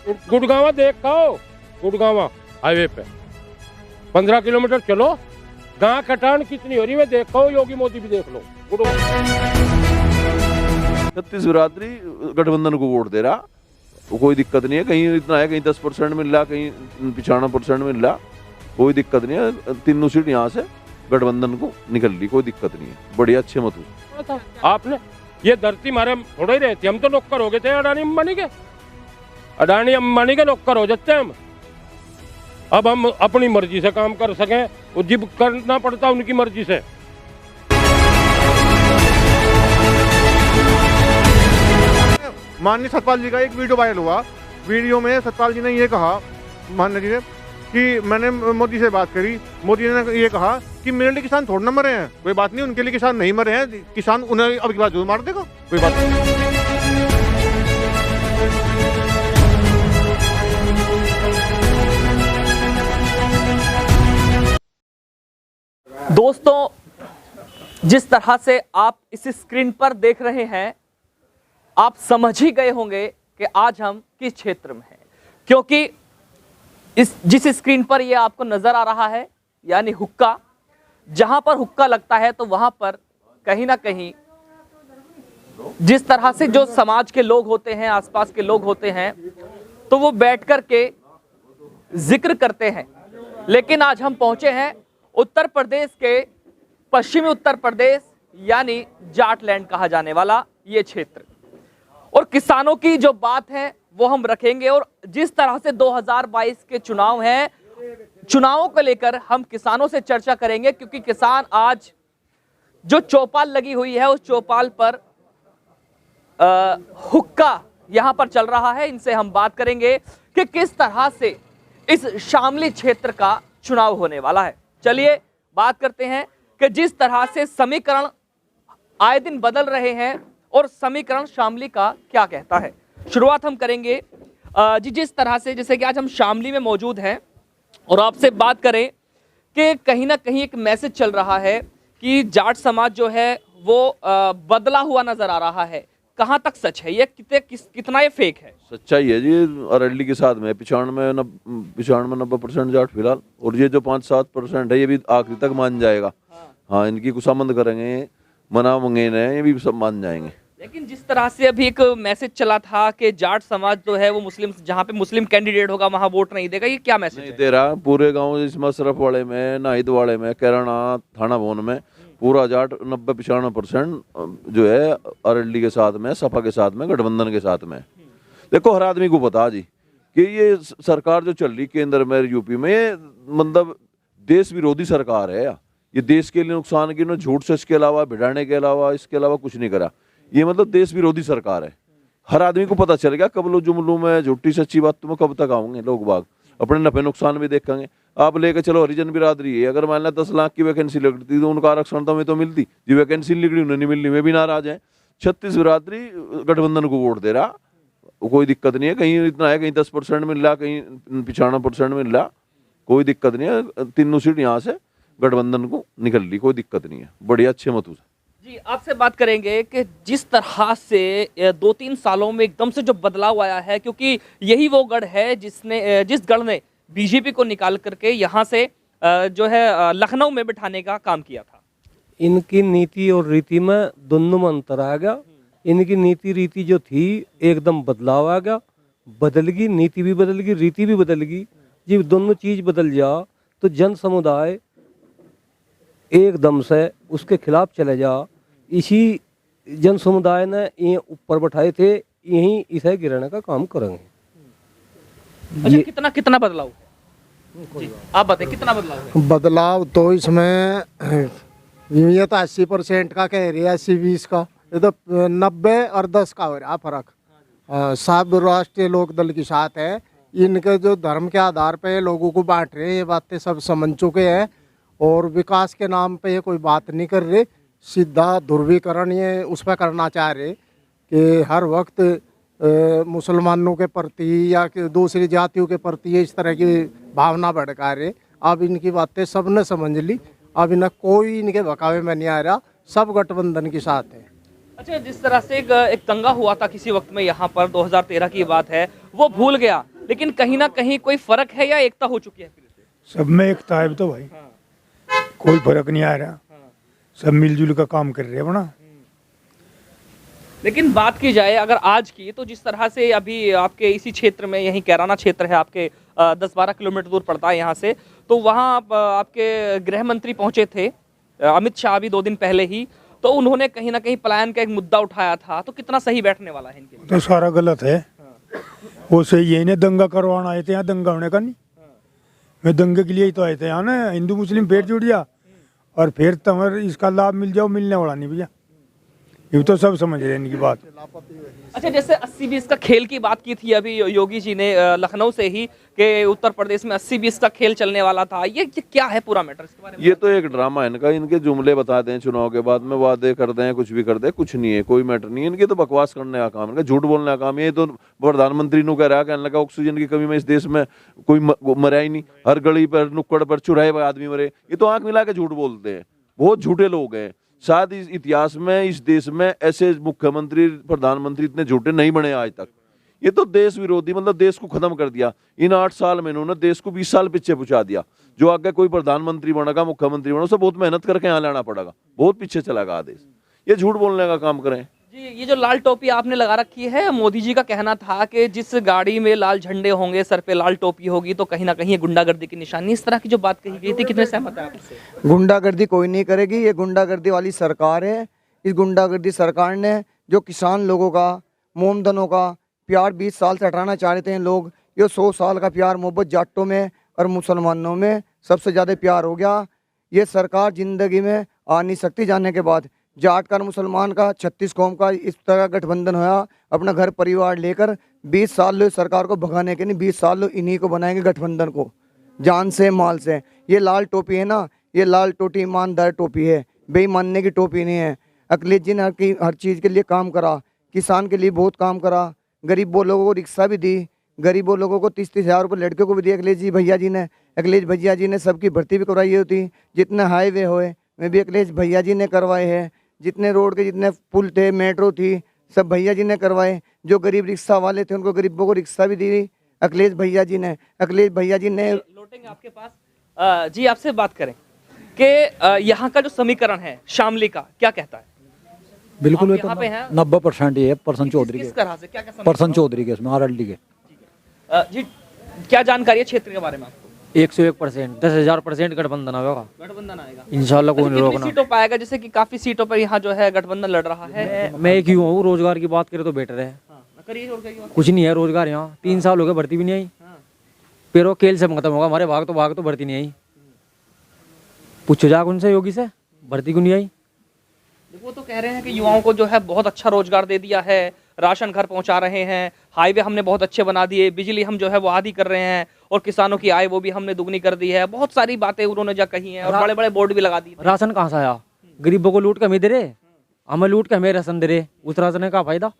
गुड़गांव देख आओ, गुड़गांव हाईवे पे 15 किलोमीटर चलो, गांव कटान कितनी हो रही है देखो, योगी मोदी भी देख लो। छत्तीस बिरादरी गठबंधन को वोट दे रहा, तो कोई दिक्कत नहीं है। कहीं इतना है, कहीं 10% मिल रहा, कहीं 95% मिल रहा, कोई दिक्कत नहीं है। तीनों सीट यहाँ से गठबंधन को निकल ली, कोई दिक्कत नहीं है। बढ़िया, अच्छे मत हो। आपने ये धरती मारे थोड़ा ही रहती, हम तो नौकर हो गए थे अडानी अंबानी के, अडानी अंबानी के नौकर हो जाते हैं हम। अब हम अपनी मर्जी से काम कर सकें, वो जिब करना पड़ता उनकी मर्जी से। माननीय सतपाल जी का एक वीडियो वायरल हुआ। वीडियो में सतपाल जी ने ये कहा, माननीय जी ने, कि मैंने मोदी से बात करी, मोदी ने ये कहा कि मेरे लिए किसान थोड़ा ना मरे हैं, कोई बात नहीं, उनके लिए किसान नहीं मरे हैं, किसान उन्हें अब की बात जरूर मार देगा, कोई बात नहीं। दोस्तों, जिस तरह से आप इस स्क्रीन पर देख रहे हैं, आप समझ ही गए होंगे कि आज हम किस क्षेत्र में हैं, क्योंकि जिस स्क्रीन पर ये आपको नजर आ रहा है, यानी हुक्का, जहां पर हुक्का लगता है तो वहां पर कहीं ना कहीं जिस तरह से जो समाज के लोग होते हैं, आसपास के लोग होते हैं, तो वो बैठ कर के जिक्र करते हैं। लेकिन आज हम पहुंचे हैं उत्तर प्रदेश के पश्चिमी उत्तर प्रदेश, यानी जाटलैंड कहा जाने वाला ये क्षेत्र, और किसानों की जो बात है वो हम रखेंगे। और जिस तरह से 2022 के चुनाव हैं, चुनावों को लेकर हम किसानों से चर्चा करेंगे, क्योंकि किसान आज जो चौपाल लगी हुई है उस चौपाल पर हुक्का यहां पर चल रहा है। इनसे हम बात करेंगे कि किस तरह से इस शामली क्षेत्र का चुनाव होने वाला है। चलिए बात करते हैं कि जिस तरह से समीकरण आए दिन बदल रहे हैं और समीकरण शामली का क्या कहता है। शुरुआत हम करेंगे जी जिस तरह से, जैसे कि आज हम शामली में मौजूद हैं और आपसे बात करें कि कहीं ना कहीं एक मैसेज चल रहा है कि जाट समाज जो है वो बदला हुआ नजर आ रहा है। कहाँ तक सच है ये, कितना ये फेक है? सच्चाई है जी, अरवली के साथ में 95-90% जाट फिलहाल, और ये जो 5-7% है ये भी आखिरी तक मान जाएगा। हाँ, इनकी कुशामंद करेंगे, मना मंगेन है, ये भी सब मान जाएंगे। लेकिन जिस तरह से अभी एक मैसेज चला था कि जाट समाज जो है वो मुस्लिम, जहाँ पे मुस्लिम कैंडिडेट होगा वहाँ वोट नहीं देगा, ये क्या मैसेज नहीं है? दे रहा। पूरे गांव इस मशरफ वाले में, नाहिद वाले में, कैराना थाना भवन में पूरा जाट 90-95% जो है अरवली के साथ में, सपा के साथ में, गठबंधन के साथ में। देखो, हर आदमी को पता जी कि ये सरकार जो चल रही केंद्र में, यूपी में, ये मतलब देश विरोधी सरकार है। ये देश के लिए नुकसान की, ना झूठ से इसके अलावा, भिड़ाने के अलावा, इसके अलावा कुछ नहीं करा। ये मतलब देश विरोधी सरकार है। हर आदमी को पता चल गया कब लो जुमलों में, झूठी सच्ची बातों में कब तक आऊंगे लोग बाग, अपने नफे नुकसान भी देखेंगे। आप लेके चलो हरिजन बिरादरी है, अगर मान लो 10 लाख की वैकेंसी लगती तो उनका आरक्षण तो हमें तो मिलती, जो वैकेंसी निकली उन्हें नहीं मिलनी, में भी नाराज है। 36 बिरादरी गठबंधन को वोट दे रहा, कोई दिक्कत नहीं है। कहीं इतना है, कहीं 10% मिल रहा, कहीं 95% मिल रहा, कोई दिक्कत नहीं है। तीनों सीट यहाँ से गठबंधन को निकल ली, कोई दिक्कत नहीं है। बढ़िया, अच्छे मत जी। आपसे बात करेंगे कि जिस तरह से 2-3 सालों में एकदम से जो बदलाव आया है, क्योंकि यही वो गढ़ है जिस गढ़ ने बीजेपी को निकाल करके यहाँ से जो है लखनऊ में बिठाने का काम किया था। इनकी नीति और रीति में दोनों में अंतर आ गया। इनकी नीति रीति जो थी एकदम बदलाव आ गया, बदल गई, नीति भी बदल गई, रीति भी बदल गई। जब दोनों चीज बदल जा तो जन समुदाय एकदम से उसके खिलाफ चले जा। इसी जन समुदाय ने ये ऊपर बैठाए थे, यही इसे गिराने का काम करेंगे। अच्छा, कितना बदलाव जी, आप बताएं कितना बदलाव है? बदलाव तो इसमें ये तो 80% का कह रही है, 80-20 का, ये तो 90 और 10 का हो रहा फर्क। सब राष्ट्रीय लोकदल के साथ है। इनके जो धर्म के आधार पे लोगों को बांट रहे हैं, ये बातें सब समझ चुके हैं, और विकास के नाम पे ये कोई बात नहीं कर रहे। सीधा ध्रुवीकरण ये उस पर करना चाह रहे कि हर वक्त मुसलमानों के प्रति या दूसरी जातियों के प्रति इस तरह की भावना भड़का रहे। अब इनकी बातें सबने समझ ली, अब इन्हें कोई इनके बहकावे में नहीं आ रहा, सब गठबंधन के साथ है। अच्छा, जिस तरह से एक दंगा हुआ था किसी वक्त में यहाँ पर, 2013 की बात है, वो भूल गया, लेकिन कहीं ना कहीं कोई फर्क है या एकता हो चुकी है फिर से? सब में एकता है तो भाई, कोई फर्क नहीं आ रहा, सब मिलजुल का काम कर रहे हैं ना। लेकिन बात की जाए अगर आज की, तो जिस तरह से अभी आपके इसी क्षेत्र में, यही कैराना क्षेत्र है आपके 10-12 किलोमीटर दूर पड़ता है यहाँ से, तो वहाँ आपके गृह मंत्री पहुँचे थे अमित शाह भी 2 दिन पहले ही, तो उन्होंने कहीं ना कहीं पलायन का एक मुद्दा उठाया था, तो कितना सही बैठने वाला है इनके लिए? तो सारा गलत है, वो सही है, इन्हें दंगा करवाना आए थे यहाँ, दंगा होने का नहीं। मैं दंगे के लिए ही तो आए थे यहाँ ना, हिंदू मुस्लिम पेट जुड़ गया और फिर तुम्हारे इसका लाभ मिल जाओ, मिलने वाला नहीं भैया, ये तो सब समझ रहे हैं इनकी बात। अच्छा, जैसे 80-20 का खेल की बात की थी अभी योगी जी ने लखनऊ से ही, कि उत्तर प्रदेश में 80-20 का खेल चलने वाला था, ये क्या है पूरा मैटर, इसके बारे में? ये तो एक ड्रामा है इनका, इनके जुमले बता दें चुनाव के बाद में, वादे कर दें, कुछ भी कर दें, कुछ नहीं है, कोई मैटर नहीं है, इनके तो बकवास करने का काम, इनका झूठ बोलने का काम। ये तो प्रधानमंत्री नु कह रहा है, कहने लगा ऑक्सीजन की कमी में इस देश में कोई मरा ही नहीं, हर गली पर नुक्कड़ पर चुराहे हुए आदमी मरे, ये तो आंख मिला के झूठ बोलते हैं, बहुत झूठे लोग हैं। शायद इस इतिहास में, इस देश में ऐसे मुख्यमंत्री प्रधानमंत्री इतने झूठे नहीं बने आज तक। ये तो देश विरोधी, मतलब देश को खत्म कर दिया। इन 8 साल में इन्होंने देश को 20 साल पीछे पहुंचा दिया। जो आगे कोई प्रधानमंत्री बनेगा, मुख्यमंत्री बनेगा, उसे बहुत मेहनत करके यहाँ लाना पड़ेगा, बहुत पीछे चला गया देश। ये झूठ बोलने का काम करें जी। ये जो लाल टोपी आपने लगा रखी है, मोदी जी का कहना था कि जिस गाड़ी में लाल झंडे होंगे, सर पे लाल टोपी होगी, तो कहीं ना कहीं ये गुंडागर्दी की निशानी, इस तरह की जो बात कही गई थी, कितने सहमत है आप इससे? गुंडागर्दी कोई नहीं करेगी, ये गुंडागर्दी वाली सरकार है। इस गुंडागर्दी सरकार ने जो किसान लोगों का, मोमदनों का प्यार 20 साल से हटाना चाह रहे थे लोग, ये 100 साल का प्यार मोहब्बत जाटों में और मुसलमानों में सबसे ज़्यादा प्यार हो गया। ये सरकार ज़िंदगी में आ नहीं सकती जाने के बाद। जाट का, मुसलमान का, 36 कौम का इस तरह गठबंधन होया, अपना घर परिवार लेकर 20 साल लो सरकार को भगाने के नहीं, 20 साल लो इन्हीं को बनाएंगे गठबंधन को, जान से माल से। ये लाल टोपी है ना, ये लाल टोपी ईमानदार टोपी है, बेईमानने की टोपी नहीं है। अखिलेश जी ने हर चीज़ के लिए काम करा, किसान के लिए बहुत काम करा, गरीबों लोगों को रिक्शा भी दी, गरीबों लोगों को 30-30 हज़ार रुपये लड़कियों को भी दिए अखिलेश भैया जी ने सबकी भर्ती भी करवाई होती। जितने हाईवे हुए में भी अखिलेश भैया जी ने करवाए हैं, जितने रोड के जितने पुल थे, मेट्रो थी, सब भैया जी ने करवाए। जो गरीब रिक्शा वाले थे उनको, गरीबों को रिक्शा भी दी अखिलेश भैया जी ने। अखिलेश भैया जी ने लौटेंगे आपके पास। जी, आपसे बात करें कि यहाँ का जो समीकरण है शामली का, क्या कहता है? बिल्कुल यहाँ पे हैं 90% ये परसन चौधरी किस के, तरह से, क्या क्या परसन चौधरी के इसमें आरएलडी के। जी, क्या जानकारी है क्षेत्र के बारे में आपको? 101%, 10,000% गठबंधन होगा, गठबंधन आएगा इंशाल्लाह, कोई नहीं कितनी रोकना। सीटों पाएगा? जैसे कि काफी सीटों पर यहाँ जो है गठबंधन लड़ रहा है। मैं एक ही हूँ, रोजगार की बात करें तो बेटर है। करिए और करिए। कुछ नहीं है रोजगार यहाँ, 3 साल हो गए भर्ती भी नहीं आई, पेरो खेल से खत्म होगा। हमारे भाग तो भर्ती नहीं आई, पूछो जाकर उनसे, योगी से, भर्ती क्यों नहीं आई? वो तो कह रहे हैं कि युवाओं को जो है बहुत अच्छा रोजगार दे दिया है, राशन घर पहुंचा रहे हैं, हाईवे हमने बहुत अच्छे बना दिए, बिजली हम जो है वो आधी कर रहे हैं, और किसानों की आय वो भी हमने दुगनी कर दी है। बहुत सारी बातें उन्होंने जो कही हैं, और बड़े बड़े बोर्ड भी लगा दिए। राशन कहाँ से आया? गरीबों को लूट के हमें दे रहे, हमें लूट के हमें राशन दे रहे, उस राशन का फायदा?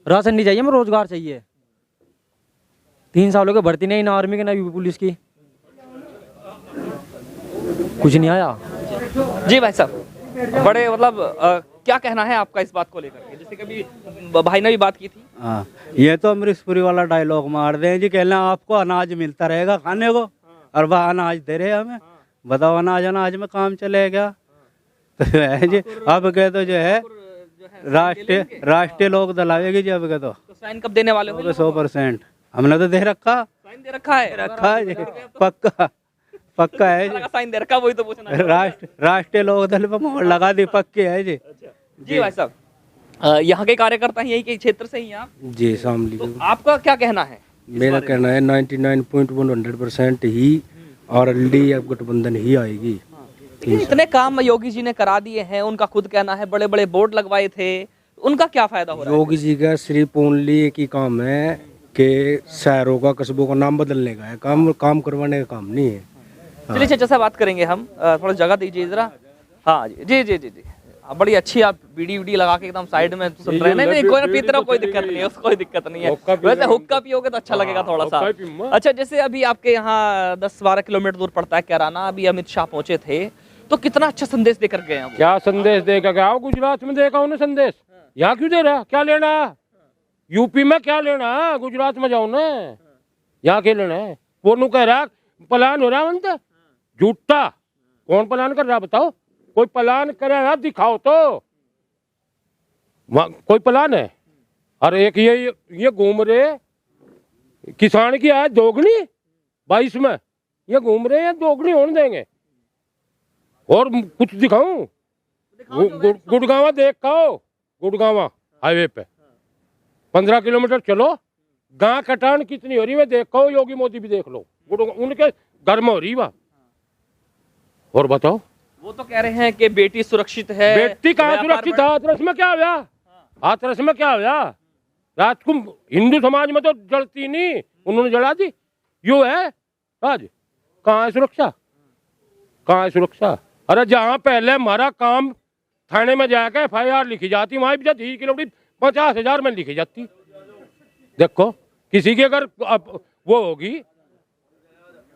राशन नहीं चाहिए, हमें रोजगार चाहिए। 3 सालों के भर्ती नहीं, ना आर्मी की ना पुलिस की, कुछ नहीं आया। जी भाई साहब, बड़े मतलब क्या कहना है आपका इस बात को लेकर के? जैसे कभी भाई ने भी बात की थी। हाँ, ये तो अमरीशपुरी वाला डायलॉग मार रहे हैं जी, कहना आपको अनाज मिलता रहेगा खाने को, और वह अनाज दे रहे हमें, बताओ अनाज में काम चलेगा? तो है जी, अब कह तो जो है राष्ट्रीय लोक दलावेगी जी, अब कह तो साइन कब देने वाले हो? 100% हमने तो दे रखा, साइन दे रखा है जी, पक्का है जी, साइन दे रखा, वही तो पूछना। राष्ट्रीय लोक दल पे मोहर लगा दी, पक्की है जी। जी भाई साहब, यहाँ के कार्यकर्ता ही यही के क्षेत्र से ही आप? जी, शामली। तो आपका क्या कहना है? मेरा कहना है 99.100% ही आरएलडी या गठबंधन ही आएगी। इतने काम योगी जी ने करा दिए हैं, उनका खुद कहना है, बड़े बड़े बोर्ड लगवाए थे, उनका क्या फायदा हो रहा है? योगी जी का सिर्फ ओनली एक ही काम है कि शहरों का, कस्बों का नाम बदलने का है, काम करवाने का काम नहीं है। चलिए चाचा से बात करेंगे हम, थोड़ा जगह दीजिए जरा। हाँ जी जी जी जी, बड़ी अच्छी आप बीडी लगा के एकदम साइड में सुन रहे हैं। नहीं कोई ना पीते रहो, कोई दिक्कत नहीं है, उसको कोई दिक्कत नहीं है। वैसे हुक्का पियोगे तो अच्छा लगेगा थोड़ा सा। अच्छा, जैसे अभी आपके यहाँ 10-12 किलोमीटर दूर पड़ता है कैराना, अभी अमित शाह पहुंचे थे, तो कितना अच्छा संदेश देकर गए हैं? क्या संदेश देकर गया? गुजरात में देखा उन्हें संदेश, यहाँ क्यों दे रहा? क्या लेना? यूपी में क्या लेना? गुजरात में जाओ ना, यहाँ खेलना है। वो नु कह रहा प्लान हो रहा है अंत झूठा। कौन प्लान कर रहा बताओ? कोई प्लान करे यार दिखाओ तो। कोई प्लान है? अरे एक ये घूम रहे किसान की आज दोगुनी 22 में ये घूम रहे हैं, दोगुनी होने देंगे। और कुछ दिखाऊं? गुड़गांवा देखो, गुड़गांवा हाईवे पे 15 किलोमीटर चलो, गां कटान कितनी हो रही है देखो। योगी मोदी भी देख लो, उनके घर में हो रही वहां। और बताओ? वो तो कह रहे हैं कि बेटी सुरक्षित है। बेटी कहाँ सुरक्षित? हाथरस में क्या हुआ? हाथरस में क्या हुआ? रात को हिंदू समाज में तो जलती नहीं, उन्होंने जला दी। यू है आज? कहाँ है सुरक्षा? कहाँ है सुरक्षा? अरे जहाँ पहले हमारा काम थाने में जाकर FIR लिखी जाती, वहां भी 30 किलोमीटर 50,000 में लिखी जाती। देखो किसी की अगर वो होगी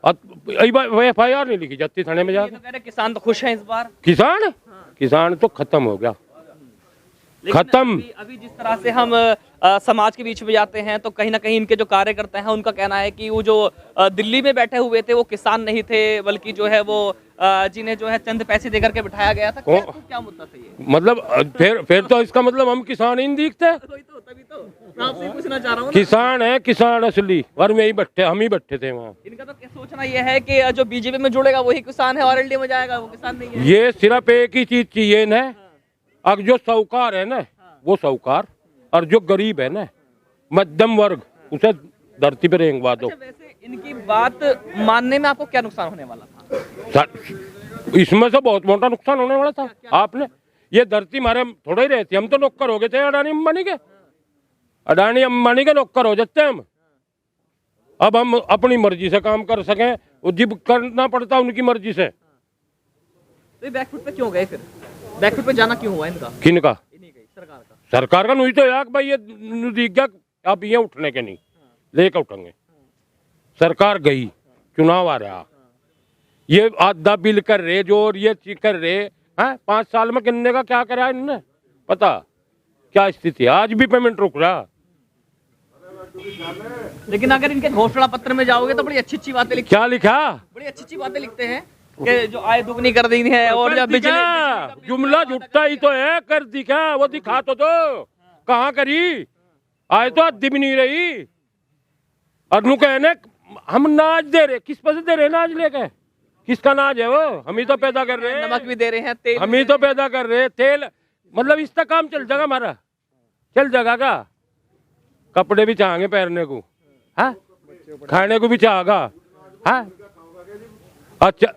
FIR नहीं लिखी जाती थाने में जाकर। तो किसान तो खुश हैं इस बार। किसान तो खत्म हो गया, खत्म। अभी जिस तरह से हम समाज के बीच में जाते हैं तो कहीं ना कहीं इनके जो कार्यकर्ता हैं उनका कहना है कि वो जो दिल्ली में बैठे हुए थे वो किसान नहीं थे, बल्कि जो है वो जिन्हें जो है चंद पैसे देकर के बिठाया गया था। क्या मुद्दा था ये? मतलब फिर तो इसका मतलब हम किसान ही नहीं दिखते। तभी तो मैं आपसे पूछना चाह रहा हूँ। किसान है, किसान असली। और में ही बैठे, हम ही बैठे थे वहाँ। इनका तो सोचना ये है कि जो बीजेपी में जुड़ेगा वही किसान है और RLD में जाएगा वो किसान नहीं है। ये सिर्फ एक ही चीज चाहिए ना, अब जो साहूकार है ना वो साहूकार, और जो गरीब है ना मध्यम वर्ग उसे धरती पर रेंगवा दो। वैसे इनकी बात मानने में आपको क्या नुकसान होने वाला था? इसमें से बहुत मोटा नुकसान होने वाला था। आपने ये धरती हमारे थोड़े ही रहती, हम तो नौकर हो गए थे अडानी अंबानी के। अडानी अंबानी के नौकर हो जाते हैं हम। अब हम अपनी मर्जी से काम कर सकें, जिब करना पड़ता उनकी मर्जी से। तो बैकफुट पे क्यों गए फिर? बैकफुट पे जाना क्यों हुआ इनका? किनका? सरकार का। सरकार का नहीं तो यार भाई ये दिख अब ये उठने के नहीं लेकर उठेंगे। सरकार गई, चुनाव आ रहा, ये आधा बिल कर रहे जो, और ये चीज कर रहे हैं। 5 साल में किन्ने का क्या करा इन्होंने पता क्या स्थिति? आज भी पेमेंट रुक रहा। लेकिन अगर इनके घोषणा पत्र में जाओगे तो बड़ी अच्छी अच्छी बातें लिखी। क्या लिखा? बड़ी अच्छी अच्छी बातें लिखते हैं कि जो आय दुगनी कर दी है और जब बिजली जुमला झूठा ही तो है। कर दी क्या? वो दिखा तो दो कहाँ करी। आय तो आधी भी नहीं रही। और नु कहने हम नाज दे रहे, किस पर से दे रहे नाज लेके? किसका नाज है वो? हम ही तो पैदा कर रहे हैं। नमक भी दे रहे हैं, तेल हम ही तो पैदा कर रहे हैं। तेल मतलब इसका काम चल जाएगा हमारा, चल जाएगा का? कपड़े भी चाहेंगे पहनने को, हाँ खाने को भी चाहेगा, हाँ अच्छा।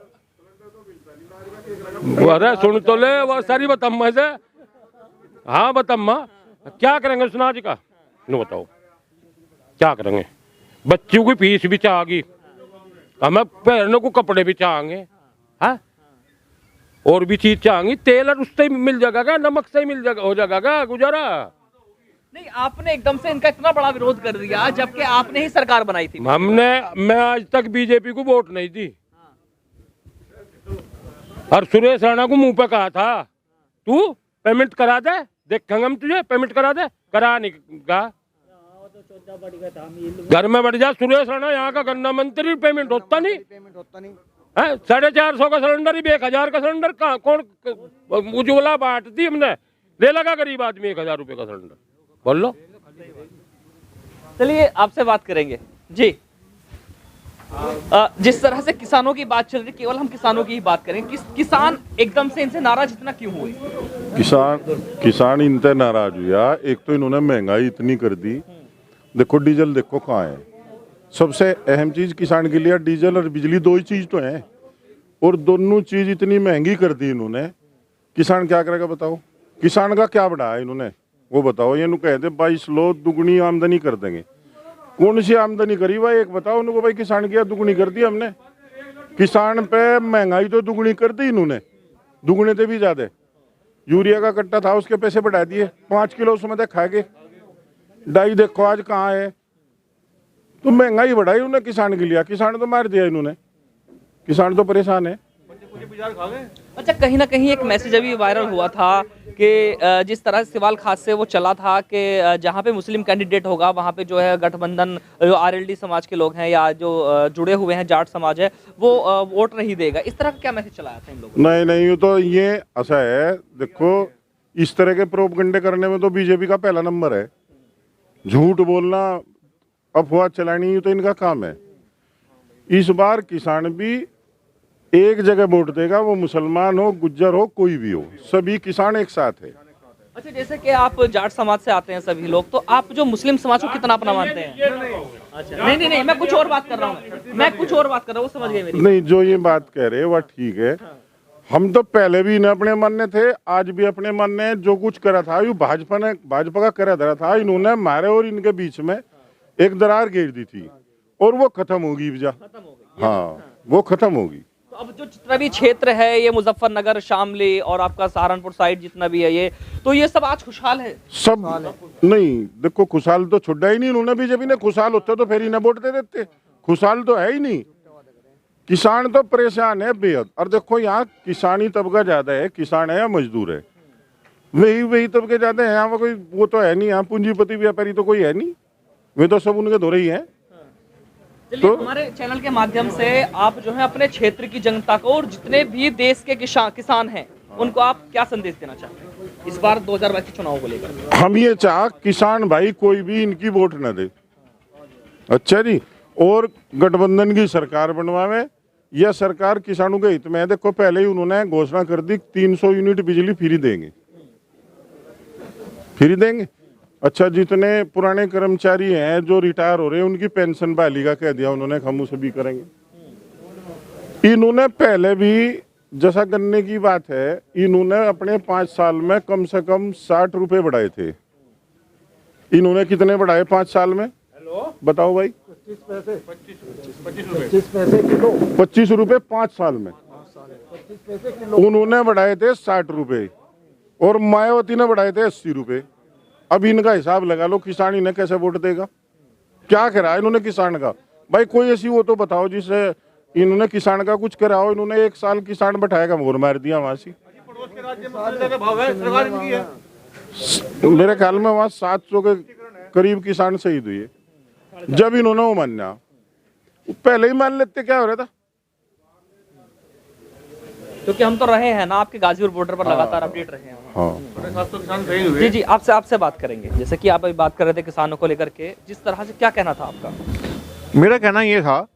अरे सुन तो ले वो सारी बताम्मा से। हाँ बताम्मा क्या करेंगे सुनाज का? नो बताओ क्या करेंगे? बच्चों की फीस भी चाहेगी, हमें पहनने को कपड़े भी चाहेंगे, हाँ और भी चीज चाहेंगी। तेल और उससे ही मिल जाएगा क्या? नमक से ही मिल जाएगा, हो जाएगा क्या गुजारा? नहीं, आपने एकदम से इनका इतना बड़ा विरोध कर दिया जबकि आपने ही सरकार बनाई थी। मैं आज तक बीजेपी को वोट नहीं दी। और सुरेश राणा को मुंह पे कहा था तू पेमेंट करा दे, देखेंगे हम तुझे पेमेंट करा दे। करा नहीं कहा, घर में बढ़ जा सुरेश राणा, यहाँ का गन्ना मंत्री। पेमेंट होता नहीं, 450 का सिलेंडर ही 1000 का सिलेंडर कहाँ? कौन उज्ज्वला बांट दी हमने, ले लगा गरीब आदमी 1000 रुपए का सिलेंडर। बोल लो। चलिए आपसे बात करेंगे जी। जिस तरह से किसानों की बात चल रही, केवल हम किसानों की ही बात करें, किसान एकदम से इनसे नाराज इतना क्यों हुए? किसान इनसे नाराज हुआ। एक तो इन्होंने महंगाई इतनी कर दी। देखो डीजल देखो कहाँ है। सबसे अहम चीज किसान के लिए डीजल और बिजली, दो ही चीज तो है, और दोनों चीज इतनी महंगी कर दी इन्होंने। किसान क्या करेगा बताओ? किसान का क्या बढ़ाया इन्होंने वो बताओ? ये कहते 22 लो दुगनी आमदनी कर देंगे। कौन सी आमदनी करी भाई? एक बताओ उनको भाई। किसान की दुगनी कर दी हमने। किसान पे महंगाई तो दुगनी कर दी इन्होंने, दुगने से भी ज्यादा। यूरिया का कट्टा था उसके पैसे बढ़ा दिए, 5 किलो उसमें तक खाएंगे। डाई देखो आज कहाँ है। तो महंगाई बढ़ाई उन्होंने किसान के लिए, किसान तो मार दिया इन्होंने। किसान तो परेशान है। अच्छा, कहीं ना कहीं एक मैसेज अभी वायरल हुआ था कि जिस तरह से सवाल खास से वो चला था कि जहाँ पे मुस्लिम कैंडिडेट होगा वहाँ पे जो है गठबंधन जो आरएलडी समाज के लोग हैं या जो जुड़े हुए हैं जाट समाज है वो वोट नहीं देगा, इस तरह का क्या मैसेज चलाया था इन लोगों ने? नहीं, तो ये ऐसा है, देखो इस तरह के प्रोपगंडे करने में तो बीजेपी का पहला नंबर है। झूठ बोलना, अफवाह चलानी, ये तो इनका काम है। इस बार किसान भी एक जगह वोट देगा, वो मुसलमान हो, गुज्जर हो, कोई भी हो, सभी किसान एक साथ है। अच्छा, जैसे कि आप जाट समाज से आते हैं सभी लोग, तो आप जो मुस्लिम समाज को कितना अपना मानते हैं? अच्छा, नहीं, मैं कुछ और बात कर रहा हूँ, वो समझ गए मेरी। नहीं, जो ये बात कह रहे हैं वह ठीक है। हम तो पहले भी इन्हें अपने मानने थे, आज भी अपने मानने। जो कुछ करा था ये भाजपा का करा धरा था। इन्होंने हमारे और इनके बीच में एक दरार घेर दी थी और वो खत्म होगी। हाँ, वो खत्म होगी। तो अब जो जितना भी क्षेत्र है, ये मुजफ्फरनगर, शामली और आपका सहारनपुर साइड जितना भी है ये, तो ये सब आज खुशहाल है? सब नहीं, देखो खुशहाल तो छुड़ा ही नहीं इन्होंने। बीजेपी ने खुशहाल होते तो फिर इन्हें वोट दे देते। खुशहाल तो है ही नहीं, किसान तो परेशान है बेहद। और देखो यहाँ किसानी तबका ज्यादा है, किसान है या मजदूर है, वही तबके ज्यादा है। यहाँ कोई वो तो है नहीं, यहाँ पूंजीपति व्यापारी तो कोई है नहीं, वे तो सब उनके धोरे ही हैं। चलिए, हमारे चैनल के माध्यम से आप जो है अपने क्षेत्र की जनता को और जितने भी देश के किसान हैं उनको आप क्या संदेश देना चाहते हैं इस बार 2022 के चुनाव को लेकर? हम ये चाह किसान भाई कोई भी इनकी वोट न दे, अच्छा जी, और गठबंधन की सरकार बनवावे। यह सरकार किसानों के हित में है। देखो पहले ही उन्होंने घोषणा कर दी 300 यूनिट बिजली फ्री देंगे। अच्छा, जितने पुराने कर्मचारी हैं जो रिटायर हो रहे हैं उनकी पेंशन बहाली का कह दिया उन्होंने, हम उसे भी करेंगे। इन्होंने पहले भी, जैसा गन्ने की बात है, इन्होंने अपने 5 साल में कम से कम 60 रुपए बढ़ाए थे। इन्होंने कितने बढ़ाए 5 साल में? बताओ भाई। 25 रुपए 5 साल में। उन्होंने बढ़ाए थे 60 रुपए और मायावती ने बढ़ाए थे 80 रुपए। अब इनका हिसाब लगा लो, किसान इन्हें कैसे वोट देगा? क्या करा इन्होंने किसान का? भाई कोई ऐसी वो तो बताओ जिससे इन्होंने किसान का कुछ करा हो। इन्होंने 1 साल किसान बैठाएगा, मोर मार दिया वहां से। मेरे ख्याल में वहां 700 के करीब किसान शहीद हुए। जब इन्होंने वो माना, पहले ही मान लेते क्या हो रहा था? क्योंकि हम तो रहे हैं ना आपके गाजीपुर बॉर्डर पर, लगातार अपडेट रहे हैं। हाँ। जी, आपसे बात करेंगे। जैसे कि आप अभी बात कर रहे थे किसानों को लेकर के, जिस तरह से, क्या कहना था आपका? मेरा कहना ये था,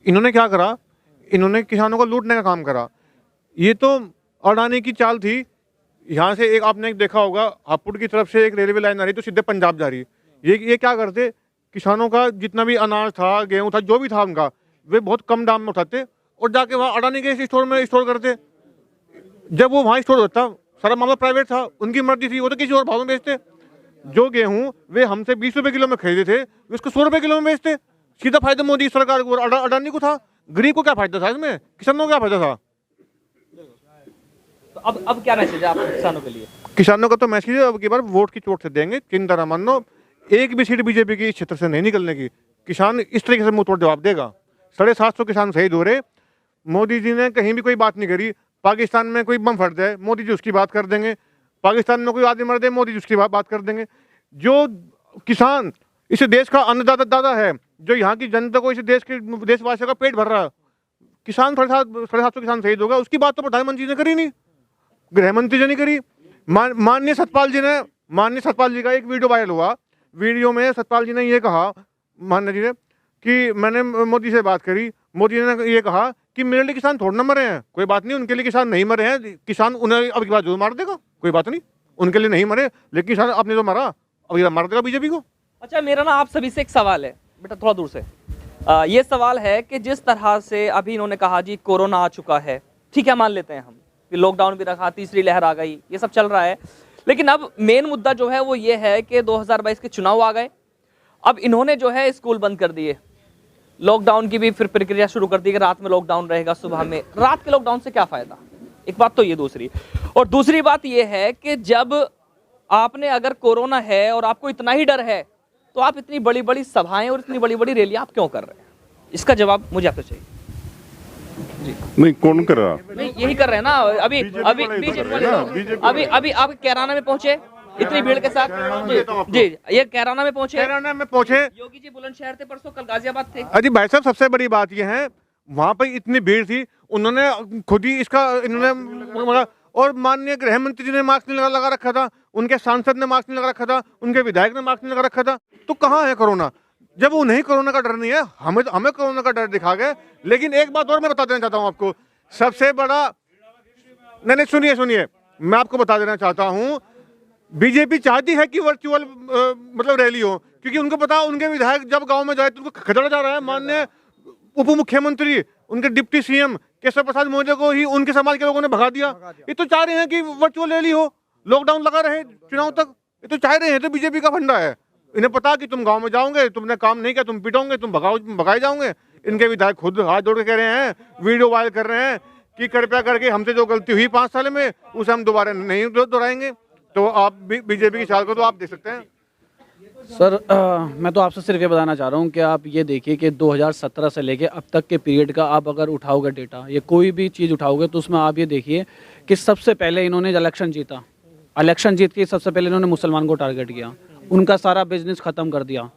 इन्होंने क्या करा, इन्होंने किसानों को लूटने का काम करा। ये तो अडानी की चाल थी। यहाँ से एक आपने देखा होगा, हापुड़ की तरफ से एक रेलवे लाइन आ रही तो सीधे पंजाब जा रही। ये क्या करते, किसानों का जितना भी अनाज था, गेहूं था, जो भी था उनका, वे बहुत कम दाम में उठाते और जाके वहाँ अडानी के स्टोर में स्टोर करते। जब वो वहाँ स्टोर होता, सारा मामला प्राइवेट था, उनकी मर्जी थी, वो तो किसी और भाव में बेचते। जो गेहूं वे हमसे 20 रुपए किलो में खरीदे थे, वे उसको 100 रुपए किलो में बेचते। सीधा फायदा मोदी सरकार को, अडानी को था। गरीब को क्या फायदा था इसमें? किसानों को क्या फायदा था? तो अब क्या मैसेज है आपको किसानों के लिए? किसानों का तो मैसेज है, अब की बार वोट की चोट से देंगे, चिंता न मानो। एक भी सीट बीजेपी की इस क्षेत्र से नहीं निकलने की। किसान इस तरीके से मुंह तोड़ जवाब देगा। 750 किसान शहीद हो रहे, मोदी जी ने कहीं भी कोई बात नहीं करी। पाकिस्तान में कोई बम फट जाए, मोदी जी उसकी बात कर देंगे। पाकिस्तान में कोई आदमी मर जाए, मोदी जी उसकी बात कर देंगे। जो किसान इस देश का अन्नदाता है, जो यहाँ की जनता को, इस देश के देशवासियों का पेट भर रहा है, किसान 750 किसान शहीद होगा, उसकी बात तो प्रधानमंत्री ने करी नहीं, गृह मंत्री जी ने करी। माननीय सतपाल जी का एक वीडियो वायरल हुआ। वीडियो में सतपाल जी ने ये कहा, माननीय जी ने, कि मैंने मोदी से बात करी, मोदी ने ये कहा कि मेरे लिए किसान थोड़ा ना मरे हैं, कोई बात नहीं, उनके लिए किसान नहीं मरे हैं, किसान उन्हें अब की बात जो मार देगा, कोई बात नहीं, उनके लिए नहीं मरे, लेकिन किसान आपने तो मारा, अब मार देगा बीजेपी को। अच्छा, मेरा ना आप सभी से एक सवाल है बेटा, थोड़ा दूर से। ये सवाल है कि जिस तरह से अभी इन्होंने कहा जी कोरोना आ चुका है, ठीक है मान लेते हैं हम, फिर लॉकडाउन भी रखा, तीसरी लहर आ गई, ये सब चल रहा है, लेकिन अब मेन मुद्दा जो है वो ये है कि 2022 के चुनाव आ गए। अब इन्होंने जो है स्कूल बंद कर दिए, लॉकडाउन की भी फिर प्रक्रिया शुरू कर दी कि रात में लॉकडाउन रहेगा, सुबह में। रात के लॉकडाउन से क्या फायदा? एक बात तो ये, दूसरी बात ये है कि जब आपने अगर कोरोना है और आपको इतना ही डर है, तो आप इतनी बड़ी बड़ी सभाएं और इतनी बड़ी बड़ी रैलियां आप क्यों कर रहे हैं? इसका जवाब मुझे आपसे चाहिए। नहीं, कौन कर रहा? नहीं, यही कर रहे हैं ना अभी अभी बीजेपी वाले लोग। अभी आप कैराना में पहुंचे इतनी भीड़ के साथ। जी, ये कैराना में पहुंचे। योगी जी बुलंदशहर थे परसों, कल गाजियाबाद थे। अजी भाई साहब, सबसे बड़ी बात यह है, वहां पर इतनी भीड़ थी, उन्होंने खुद ही इसका और माननीय गृह मंत्री जी ने मास्क नहीं लगा रखा था, उनके सांसद ने मास्क नहीं लगा रखा था, उनके विधायक ने मास्क नहीं लगा रखा था। तो कहाँ है कोरोना? जब वो नहीं, कोरोना का डर नहीं है, हमें कोरोना का डर दिखा गए। लेकिन एक बात और मैं बता देना चाहता हूँ आपको, सबसे बड़ा, नहीं सुनिए, मैं आपको बता देना चाहता हूँ, बीजेपी चाहती है कि वर्चुअल मतलब रैली हो, क्योंकि उनको पता, उनके विधायक जब गांव में जाए तो उनको खदेड़ा जा रहा है। माननीय उप मुख्यमंत्री, उनके डिप्टी सीएम केशव प्रसाद मौर्य को ही उनके समाज के लोगों ने भगा दिया। ये तो चाह रहे हैं कि वर्चुअल रैली हो, लॉकडाउन लगा रहे चुनाव तक, ये तो चाह रहे हैं। तो बीजेपी का फंडा है, इन्हें पता कि तुम गांव में जाओगे, तुमने काम नहीं किया, तुम पिटोगे, तुम भगाए जाओगे। इनके विधायक खुद हाथ जोड़ के कह रहे हैं, वीडियो वायरल कर रहे हैं कि कृपया करके हमसे जो गलती हुई 5 साल में, उसे हम दोबारा नहीं दोहराएंगे। तो आप बीजेपी की चाल को तो आप देख सकते हैं। सर मैं तो आपसे सिर्फ ये बताना चाह रहा हूँ कि आप ये देखिए कि 2017 से लेके अब तक के पीरियड का आप अगर उठाओगे डेटा, ये कोई भी चीज़ उठाओगे, तो उसमें आप ये देखिए कि सबसे पहले इन्होंने इलेक्शन जीता, इलेक्शन जीत के सबसे पहले इन्होंने मुसलमान को टारगेट किया, उनका सारा बिजनेस ख़त्म कर दिया,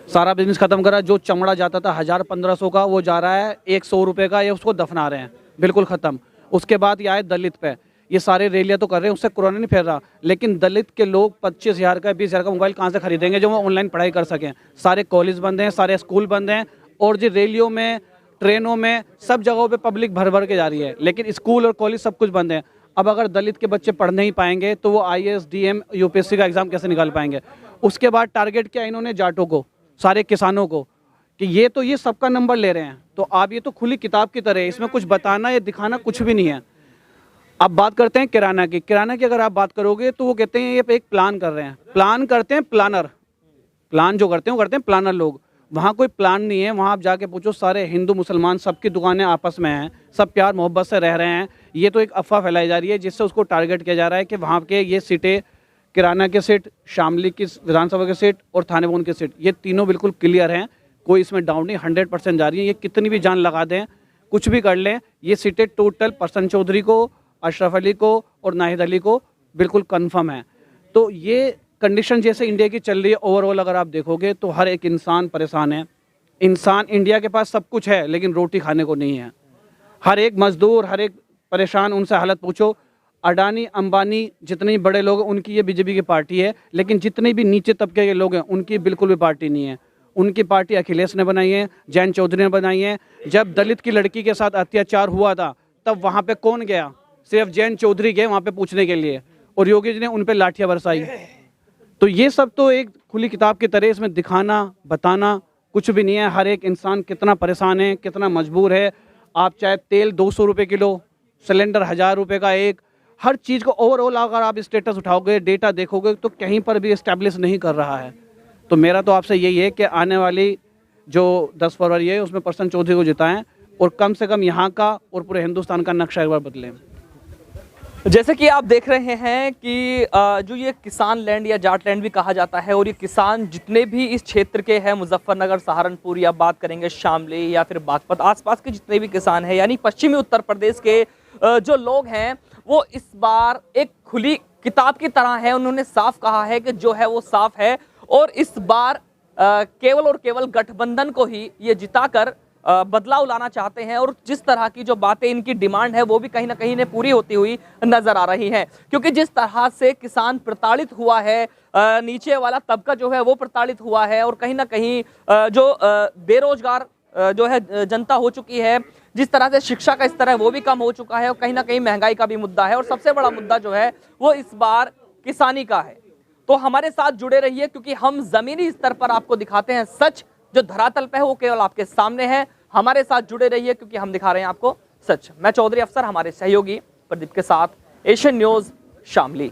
सारा बिजनेस ख़त्म करा। जो चमड़ा जाता था 1000-1500 का, वो जा रहा है 100 रुपये का, ये उसको दफना रहे हैं, बिल्कुल ख़त्म। उसके बाद ये आए दलित पे, ये सारे रैलियाँ तो कर रहे हैं, उससे कोरोना नहीं फैल रहा, लेकिन दलित के लोग 25,000 का 20,000 का मोबाइल कहाँ से खरीदेंगे जो वो ऑनलाइन पढ़ाई कर सकें? सारे कॉलेज बंद हैं, सारे स्कूल बंद हैं, और जो रैलियों में, ट्रेनों में, सब जगहों पे पब्लिक भर भर के जा रही है, लेकिन स्कूल और कॉलेज सब कुछ बंद है। अब अगर दलित के बच्चे पढ़ नहीं पाएंगे तो वो IAS, DM, UPSC का एग्ज़ाम कैसे निकाल पाएंगे? उसके बाद टारगेट किया इन्होंने जाटों को, सारे किसानों को, कि ये सबका नंबर ले रहे हैं। तो आप ये तो खुली किताब की तरह है, इसमें कुछ बताना या दिखाना कुछ भी नहीं है। अब बात करते हैं किराना की। किराना की अगर आप बात करोगे तो वो कहते हैं ये एक प्लान कर रहे हैं, प्लान करते हैं प्लानर, प्लान जो करते हैं वो करते हैं प्लानर लोग। वहाँ कोई प्लान नहीं है, वहाँ आप जाके पूछो, सारे हिंदू मुसलमान सबकी दुकानें आपस में हैं, सब प्यार मोहब्बत से रह रहे हैं। ये तो एक अफवाह फैलाई जा रही है जिससे उसको टारगेट किया जा रहा है कि वहाँ के ये सीटें, किराना की सीट, शामली की विधानसभा की सीट और थाने भवन की सीट, ये तीनों बिल्कुल क्लियर हैं, कोई इसमें डाउट नहीं, 100% जा रही है। ये कितनी भी जान लगा दें, कुछ भी कर लें, ये सीटें टोटल प्रसन्न चौधरी को, अशरफ अली को और नाहिद अली को बिल्कुल कंफर्म है। तो ये कंडीशन जैसे इंडिया की चल रही है ओवरऑल अगर आप देखोगे तो हर एक इंसान परेशान है। इंसान, इंडिया के पास सब कुछ है लेकिन रोटी खाने को नहीं है। हर एक मजदूर, हर एक परेशान, उनसे हालत पूछो। अडानी, अंबानी, जितने बड़े लोग हैं उनकी ये बीजेपी की पार्टी है, लेकिन जितने भी नीचे तबके के लोग हैं उनकी बिल्कुल भी पार्टी नहीं है। उनकी पार्टी अखिलेश ने बनाई है, जैन चौधरी ने बनाई है। जब दलित की लड़की के साथ अत्याचार हुआ था तब वहाँ पे कौन गया? सिर्फ जैन चौधरी गए वहाँ पे पूछने के लिए, और योगी जी ने उन पे लाठियाँ बरसाई। तो ये सब तो एक खुली किताब की तरह, इसमें दिखाना बताना कुछ भी नहीं है। हर एक इंसान कितना परेशान है, कितना मजबूर है। आप चाहे तेल 200 रुपये किलो, सिलेंडर 1000 रुपये का एक, हर चीज़ को ओवरऑल अगर आप स्टेटस उठाओगे, डेटा देखोगे तो कहीं पर भी इस्टेब्लिश नहीं कर रहा है। तो मेरा तो आपसे यही है कि आने वाली जो 10 फरवरी है उसमें प्रसन्न चौधरी को जिताएं, और कम से कम यहाँ का और पूरे हिंदुस्तान का नक्शा एक बार बदलें। जैसे कि आप देख रहे हैं कि जो ये किसान लैंड या जाट लैंड भी कहा जाता है, और ये किसान जितने भी इस क्षेत्र के हैं, मुजफ्फरनगर, सहारनपुर, या बात करेंगे शामली या फिर बागपत, आसपास के जितने भी किसान हैं, यानी पश्चिमी उत्तर प्रदेश के जो लोग हैं, वो इस बार एक खुली किताब की तरह है। उन्होंने साफ कहा है कि जो है वो साफ है, और इस बार केवल और केवल गठबंधन को ही ये जिताकर बदलाव लाना चाहते हैं। और जिस तरह की जो बातें, इनकी डिमांड है, वो भी कहीं ना कहीं ने पूरी होती हुई नजर आ रही है। क्योंकि जिस तरह से किसान प्रताड़ित हुआ है, नीचे वाला तबका जो है वो प्रताड़ित हुआ है, और कहीं ना कहीं जो बेरोजगार जो है जनता हो चुकी है, जिस तरह से शिक्षा का स्तर है वो भी कम हो चुका है, और कहीं ना कहीं महंगाई का भी मुद्दा है, और सबसे बड़ा मुद्दा जो है वो इस बार किसानी का है। तो हमारे साथ जुड़े रहिए, क्योंकि हम जमीनी स्तर पर आपको दिखाते हैं सच, जो धरातल पे है वो केवल आपके सामने है। हमारे साथ जुड़े रहिए क्योंकि हम दिखा रहे हैं आपको सच। मैं चौधरी अफसर, हमारे सहयोगी प्रदीप के साथ, एशियन न्यूज़, शामली।